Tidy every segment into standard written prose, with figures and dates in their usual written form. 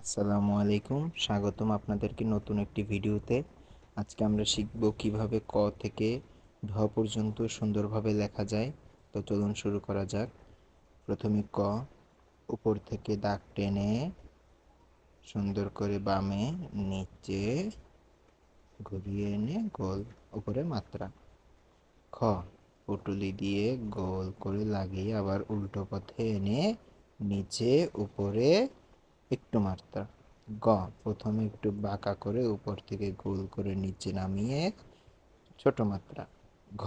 আসসালামু আলাইকুম, স্বাগতম আপনাদেরকে নতুন একটি ভিডিওতে। আজকে আমরা শিখব কিভাবে ক থেকে ঢ পর্যন্ত সুন্দরভাবে লেখা যায়। তো চলুন শুরু করা যাক। প্রথমে ক, উপর থেকে দাগ টেনে সুন্দর করে বামে নিচে ঘুরিয়ে এনে গোল উপরে মাত্রা। খ, পুটুলি দিয়ে গোল করে লাগিয়ে আবার উল্টো পথে এনে নিচে উপরে একটু মাত্রা। গ, প্রথমে একটু বাঁকা করে উপর থেকে গোল করে নিচে নামিয়ে ছোট মাত্রা। ঘ,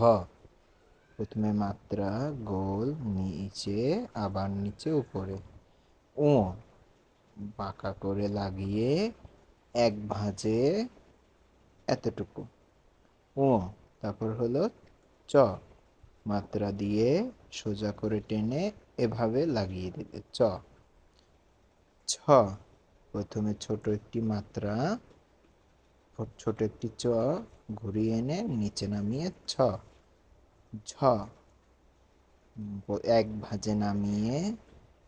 প্রথমে মাত্রা গোল নিচে আবার নিচে উপরে। উ, বাঁকা করে লাগিয়ে এক ভাঁজে এতটুকু। ও, তারপর হলো চ, মাত্রা দিয়ে সোজা করে টেনে এভাবে লাগিয়ে দেবে। চ, ছ, প্রথমে ছোট একটি মাত্রা, ছোট একটি চ ঘুরিয়ে এনে নিচে নামিয়ে ছ। ঝ, এক ভাঁজে নামিয়ে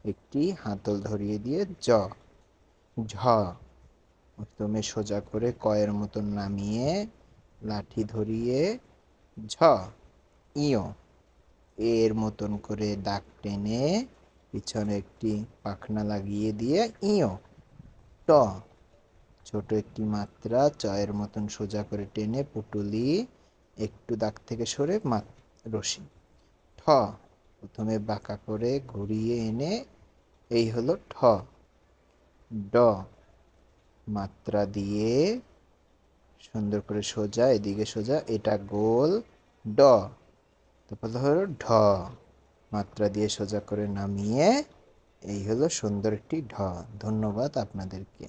একটি হাতল ধরিয়ে দিয়ে জ। ঝ, প্রথমে সোজা করে কয়ের মতন নামিয়ে লাঠি ধরিয়ে ঝ। ইয়, এর মতন করে দাগ টেনে পিছনে একটি পাখনা লাগিয়ে দিয়ে ইয়। ট, ছোট একটি মাত্রা চয়ের মতন সোজা করে টেনে পুটুলি একটু দাগ থেকে সরে রশি। ঠ, প্রথমে বাঁকা করে ঘুরিয়ে এনে এই হলো ঠ। ড, মাত্রা দিয়ে সুন্দর করে সোজা এদিকে সোজা, এটা গোল ড। তারপর হলো ঢ, মাত্রা দিয়ে সোজা করে নামিয়ে এই হলো সুন্দর একটি ঢ। ধন্যবাদ আপনাদেরকে।